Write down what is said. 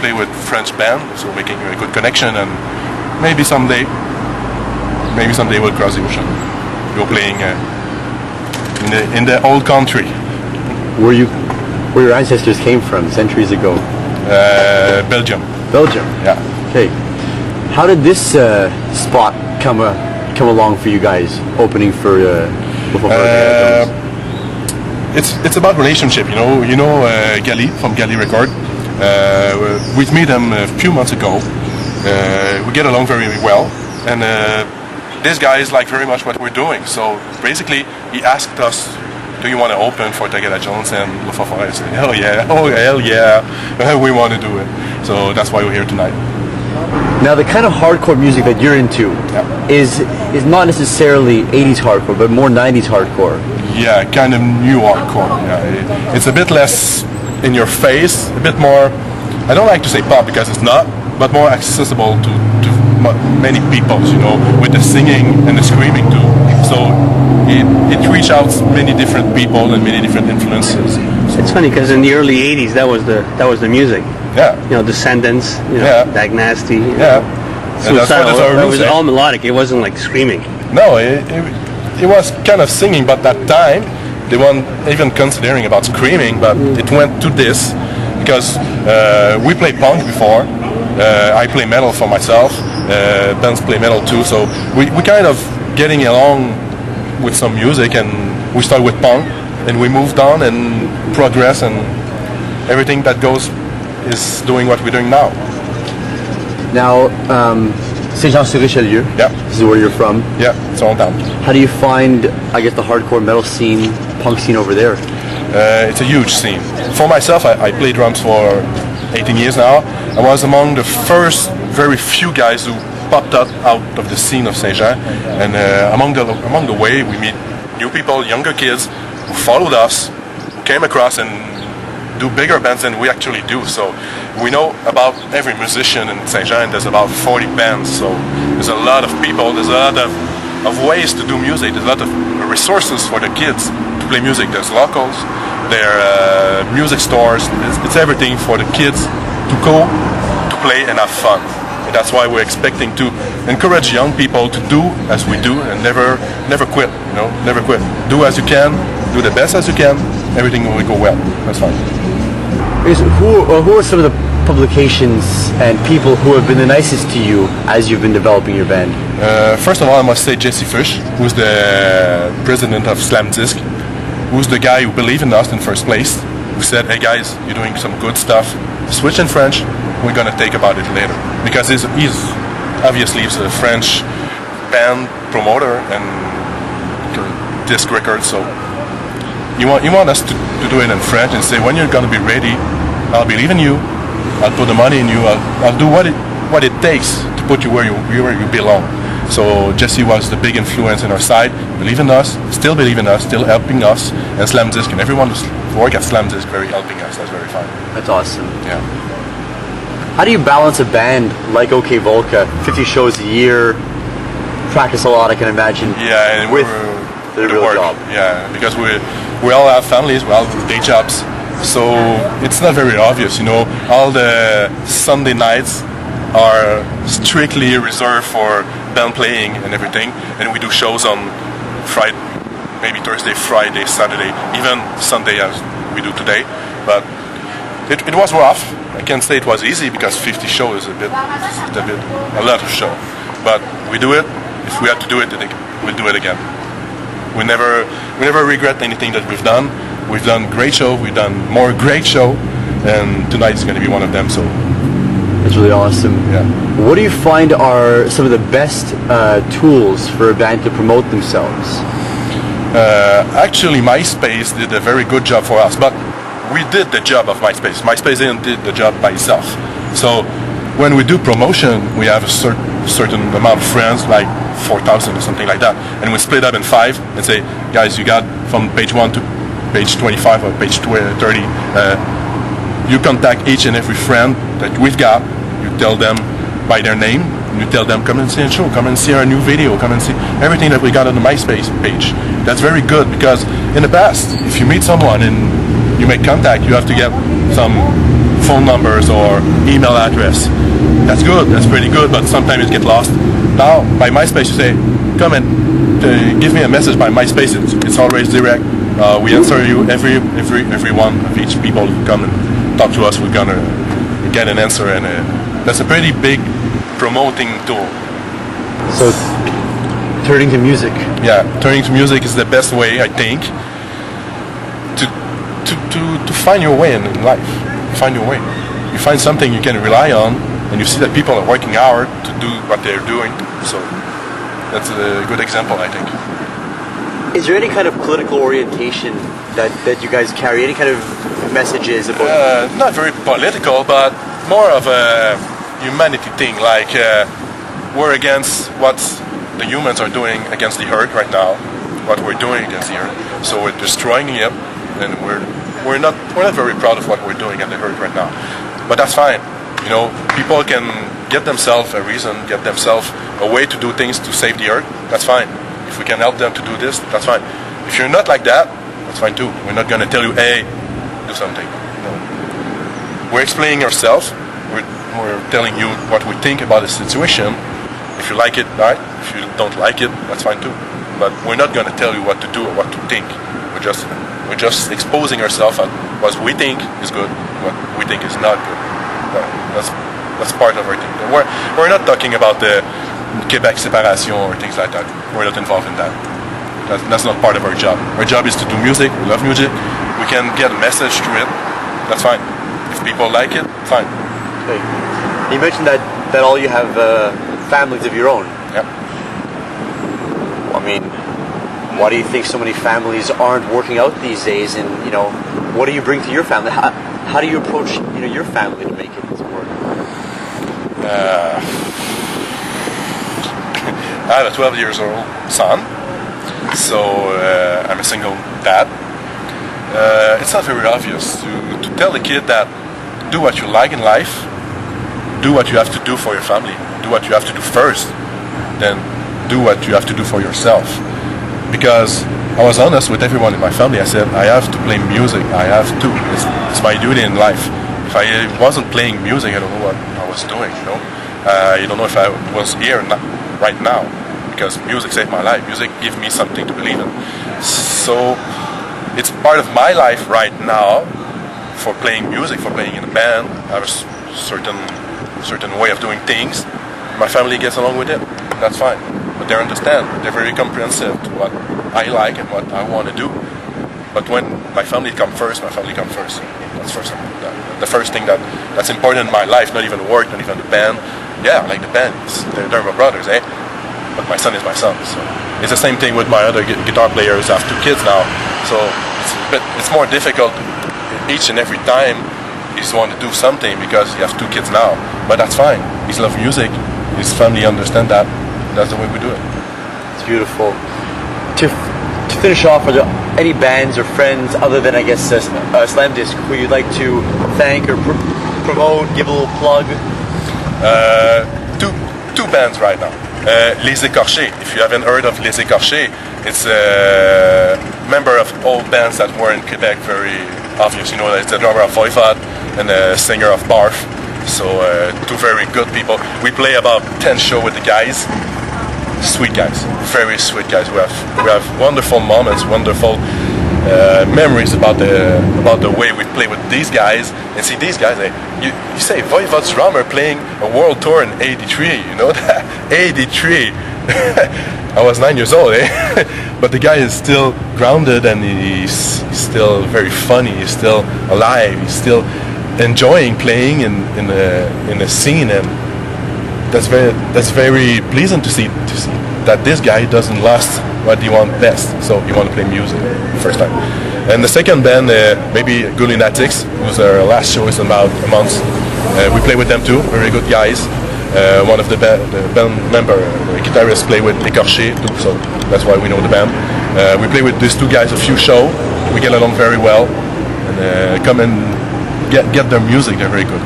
play with French band, so making a good connection, and maybe someday we'll cross the ocean. Go playing in the old country. Where your ancestors came from centuries ago? Belgium. Belgium. Yeah. Okay. How did this spot come along for you guys, opening for It's about relationship, you know. Gali from Gali Record. We've met him a few months ago. We get along very well, and this guy is like very much what we're doing. So basically, he asked us, "Do you want to open for Tagada Jones and Lufafa?" I said, "Hell yeah! Oh hell yeah! We want to do it." So that's why we're here tonight. Now, the kind of hardcore music that you're into is not necessarily 80s hardcore, but more 90s hardcore. Yeah, kind of new hardcore. Yeah, it's a bit less in your face, a bit more. I don't like to say pop because it's not, but more accessible to many people, with the singing and the screaming too. So it reaches out many different people and many different influences. It's funny because in the early '80s, that was the music. Yeah. Descendants. Dag Nasty. Suicidal. It was all melodic. It wasn't like screaming. No, it was kind of singing, but that time they weren't even considering about screaming. But it went to this because we played punk before. I play metal for myself. Bands play metal too. So we kind of getting along with some music, and we started with punk, and we moved on and progress, and everything that goes is doing what we're doing now. Now, Saint-Jean-sur-Richelieu. Yeah. This is where you're from. Yeah, it's all down. How do you find, I guess, the hardcore metal scene, punk scene over there? It's a huge scene. For myself, I play drums for 18 years now. I was among the first very few guys who popped up out of the scene of Saint-Jean, and among the way we meet new people, younger kids who followed us, who came across and do bigger bands than we actually do. So we know about every musician in Saint-Jean. There's about 40 bands, so there's a lot of people, there's a lot of ways to do music, there's a lot of resources for the kids to play music. There's locals, there are music stores, it's everything for the kids to go, to play and have fun. And that's why we're expecting to encourage young people to do as we do and never quit, never quit. Do as you can, do the best as you can, everything will go well. That's fine. Who are some of the publications and people who have been the nicest to you as you've been developing your band? First of all, I must say Jesse Fish, who's the president of Slam Disc, who's the guy who believed in us in first place, who said, "Hey guys, you're doing some good stuff. Switch in French. We're gonna take about it later." Because he's obviously a French band promoter and disc record, so you want us to do it in French and say, "When you're gonna be ready, I'll believe in you. I'll put the money in you. I'll do what it takes to put you where you belong." So Jesse was the big influence in our side. Believe in us, still believe in us, still helping us, and Slam Disc and everyone who's work at Slam Disc very helping us. That's very fun. That's awesome. Yeah. How do you balance a band like OK Volca, 50 shows a year, practice a lot, I can imagine, yeah, and with the real work. job? Yeah, because we all have families, we all have day jobs, so it's not very obvious, All the Sunday nights are strictly reserved for band playing and everything, and we do shows on Friday, maybe Thursday, Friday, Saturday, even Sunday as we do today, but it was rough. I can't say it was easy because 50 shows is a lot of show, but we do it. If we have to do it, we'll do it again. We never regret anything that we've done. We've done great show. We've done more great show, and tonight is going to be one of them. So it's really awesome. Yeah. What do you find are some of the best tools for a band to promote themselves? Actually, MySpace did a very good job for us, but we did the job of MySpace. MySpace didn't did the job by itself. So when we do promotion, we have a certain amount of friends, like 4,000 or something like that, and we split up in 5 and say, "Guys, you got from page 1 to page 25 or page 30. You contact each and every friend that we've got. You tell them by their name. You tell them, come and see a show, come and see our new video, come and see everything that we got on the MySpace page." That's very good because in the past, if you meet someone and you make contact, you have to get some phone numbers or email address. That's good, that's pretty good, but sometimes it gets lost. Now, by MySpace, you say, come and give me a message by MySpace. It's always direct. We answer you, every one of each people who come and talk to us, we're gonna get an answer, and that's a pretty big promoting tool. So, turning to music. Yeah, turning to music is the best way, I think, to find your way in life. Find your way. You find something you can rely on, and you see that people are working hard to do what they're doing. So that's a good example, I think. Is there any kind of political orientation that you guys carry? Any kind of messages about? Not very political, but more of a humanity thing. Like we're against what the humans are doing against the earth right now. What we're doing against the earth. So we're destroying it, and we're not very proud of what we're doing at the earth right now. But that's fine. You know, people can get themselves a reason, get themselves a way to do things to save the earth. That's fine. If we can help them to do this, that's fine. If you're not like that, that's fine too. We're not going to tell you, hey, do something. No. We're explaining ourselves. We're telling you what we think about the situation. If you like it, right. If you don't like it, that's fine too. But we're not going to tell you what to do or what to think. We're just exposing ourselves at what we think is good, what we think is not good. That's part of our thing. We're not talking about the Quebec separation or things like that. We're not involved in that. That's not part of our job. Our job is to do music. We love music. We can get a message through it. That's fine. If people like it, fine. Okay. You mentioned that all you have families of your own. Yeah. I mean, why do you think so many families aren't working out these days? And what do you bring to your family? How do you approach your family to make it work? I have a 12-year-old son, so I'm a single dad. It's not very obvious to tell the kid that do what you like in life, do what you have to do for your family, do what you have to do first, then do what you have to do for yourself. Because I was honest with everyone in my family. I said, I have to play music. I have to. It's my duty in life. If I wasn't playing music, I don't know what I was doing, I don't know if I was here right now, because music saved my life. Music gave me something to believe in. So it's part of my life right now for playing music, for playing in a band. I have a certain way of doing things. My family gets along with it. That's fine. But they understand. They're very comprehensive to what I like and what I want to do. But when my family comes first, my family comes first. That's the first thing that's important in my life. Not even work, not even the band. Yeah, I like the band. They're my brothers, eh? But my son is my son. So it's the same thing with my other guitar players. I have 2 kids now, so it's more difficult each and every time. You just want to do something because you have 2 kids now. But that's fine. He loves music. His family understand that. That's the way we do it. It's beautiful. To finish off, are there any bands or friends other than, I guess, Slam Disc who you'd like to thank or promote, give a little plug? Two bands right now. Les Écorchés. If you haven't heard of Les Écorchés, it's a member of old bands that were in Quebec, very obvious. It's the drummer of Voivod and the singer of Barf. So 2 very good people. We play about 10 shows with the guys. Sweet guys, very sweet guys. We have wonderful moments, wonderful memories about the way we play with these guys. And see, these guys, you say Voivod's drummer playing a world tour in '83. You know that? '83. I was 9 years old, But the guy is still grounded, and he's still very funny. He's still alive. He's still enjoying playing in the scene, and that's very pleasant to see that this guy doesn't lost what he wants best. So he want to play music first time. And the second band, maybe Gullinatics, whose our last show is in about a month. We play with them too, very good guys. One of the band member, the guitarist, play with Écorché too, so that's why we know the band. We play with these 2 guys a few shows. We get along very well, and come and get their music. They're very good.